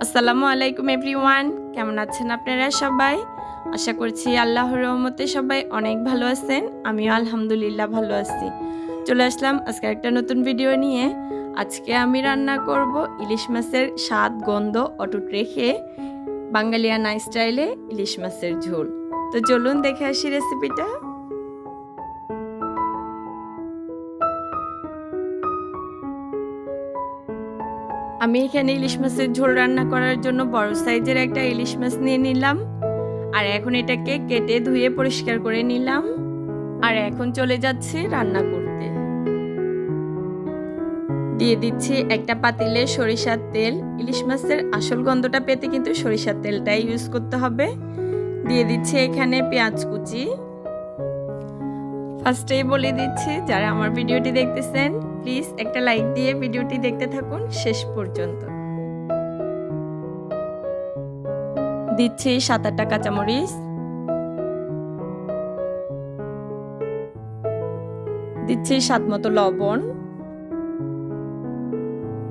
আসসালামু আলাইকুম এভরিওয়ান, কেমন আছেন আপনারা সবাই? আশা করছি আল্লাহর রহমতে সবাই অনেক ভালো আছেন। আমিও আলহামদুলিল্লাহ ভালো আছি। চলে আসলাম আজকে একটা নতুন ভিডিও নিয়ে। আজকে আমি রান্না করব ইলিশ মাছের স্বাদ গন্ধ অটুট রেখে বাঙালিয়ানা স্টাইলে ইলিশ মাছের ঝোল। তো চলুন দেখে আসি রেসিপিটা। আমি এখানে ইলিশ মাছের ঝোল রান্না করার জন্য বড় সাইজের একটা ইলিশ মাছ নিয়ে নিলাম। আর এখন এটাকে কেটে ধুয়ে পরিষ্কার করে নিলাম। আর এখন চলে যাচ্ছি রান্না করতে। দিয়ে দিচ্ছি একটা পাতিলে সরিষার তেল। ইলিশ মাছের আসল গন্ধটা পেতে কিন্তু সরিষার তেলটাই ইউজ করতে হবে। দিয়ে দিচ্ছি এখানে পেঁয়াজ কুচি। ফার্স্টেই বলে দিচ্ছি, যারা আমার ভিডিওটি দেখতেছেন প্লিজ একটা লাইক দিয়ে ভিডিওটি দেখতে থাকুন শেষ পর্যন্ত। দিচ্ছি 7-8টা কাঁচামরিচ। দিচ্ছি স্বাদমতো লবণ।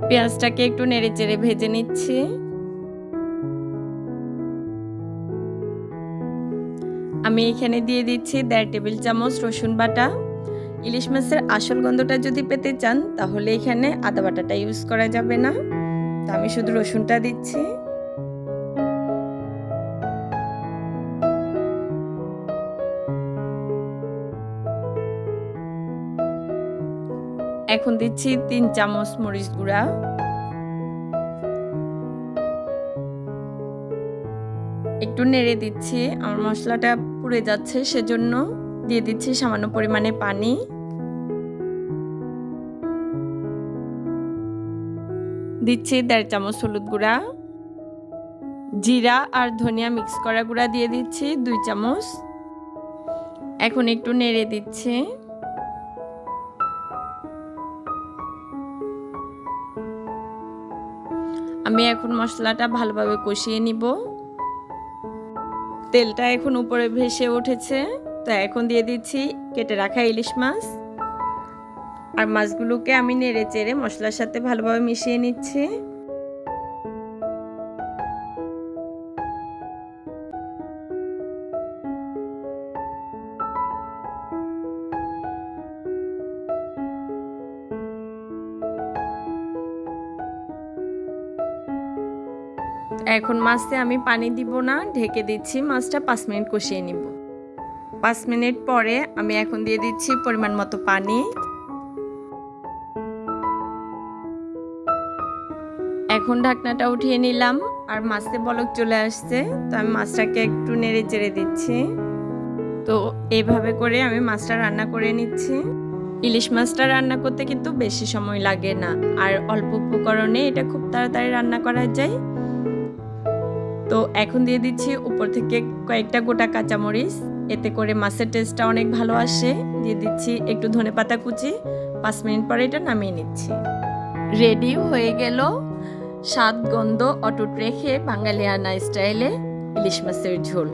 পেঁয়াজটাকে একটু নেড়েচেড়ে ভেজে নিচ্ছি। আমি এখানে দিয়ে দিচ্ছি 1.5 টেবিল চামচ রসুন বাটা। ইলিশ মাছের আসল গন্ধটা যদি পেতে চান তাহলে এখানে আদা বাটাটা ইউজ করা যাবে না, তো আমি শুধু রসুনটা দিচ্ছি। এখন দিচ্ছি 3 চামচ মরিচ গুঁড়া। একটু নেড়ে দিচ্ছি, আমার মশলাটা পুড়ে যাচ্ছে সেজন্য দিয়ে দিচ্ছি সামান্য পরিমাণে পানি। দিচ্ছি 1.5 চামচ হলুদ গুঁড়া। জিরা আর ধনিয়া মিক্স করা গুঁড়া দিয়ে দিচ্ছি 2 চামচ। এখন একটু নেড়ে দিচ্ছি। আমি এখন মশলাটা ভালোভাবে কষিয়ে নিব। তেলটা এখন উপরে ভেসে উঠেছে, তো এখন দিয়ে দিচ্ছি কেটে রাখা ইলিশ মাছ। আর মাছগুলোকে আমি নেড়ে চেড়ে মশলার সাথে ভালোভাবে মিশিয়ে নিচ্ছি। এখন মাছে আমি পানি দিব না, ঢেকে দিচ্ছি। মাছটা 5 মিনিট কষিয়ে নিব। 5 মিনিট পরে আমি এখন দিয়ে দিচ্ছি পরিমাণ মতো পানি। এখন ঢাকনাটা উঠিয়ে নিলাম আর মাছে বলক চলে আসছে, তো আমি মাছটাকে একটু নেড়ে চেড়ে দিচ্ছি। তো এইভাবে করে আমি মাছটা রান্না করে নিচ্ছি। ইলিশ মাছটা রান্না করতে কিন্তু বেশি সময় লাগে না, আর অল্প উপকরণে এটা খুব তাড়াতাড়ি রান্না করা যায়। তো এখন দিয়ে দিচ্ছি উপর থেকে কয়েকটা গোটা কাঁচামরিচ, এতে করে মাছের টেস্টটা অনেক ভালো আসে। দিয়ে দিচ্ছি একটু ধনেপাতা কুচি। 5 মিনিট পরে এটা নামিয়ে নিচ্ছি। রেডি হয়ে গেল স্বাদ গন্ধ অটুট রেখে বাঙালিয়ানা স্টাইলে ইলিশ মাছের ঝোল।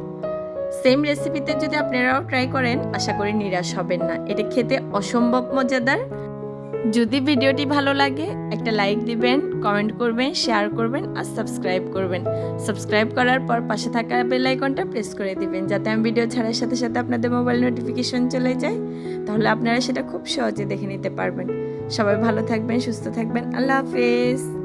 সেম রেসিপিতে যদি আপনারাও ট্রাই করেন আশা করি নিরাশ হবেন না। এটা খেতে অসম্ভব মজাদার। যদি ভিডিওটি ভালো লাগে একটা লাইক দিবেন, কমেন্ট করবেন, শেয়ার করবেন আর সাবস্ক্রাইব করবেন। সাবস্ক্রাইব করার পর পাশে থাকা বেল আইকনটা প্রেস করে দিবেন, যাতে আমি ভিডিও ছাড়ার সাথে সাথে আপনাদের মোবাইল নোটিফিকেশন চলে যায়। তাহলে আপনারা সেটা খুব সহজে দেখে নিতে পারবেন। সবাই ভালো থাকবেন, সুস্থ থাকবেন। আল্লাহ হাফেজ।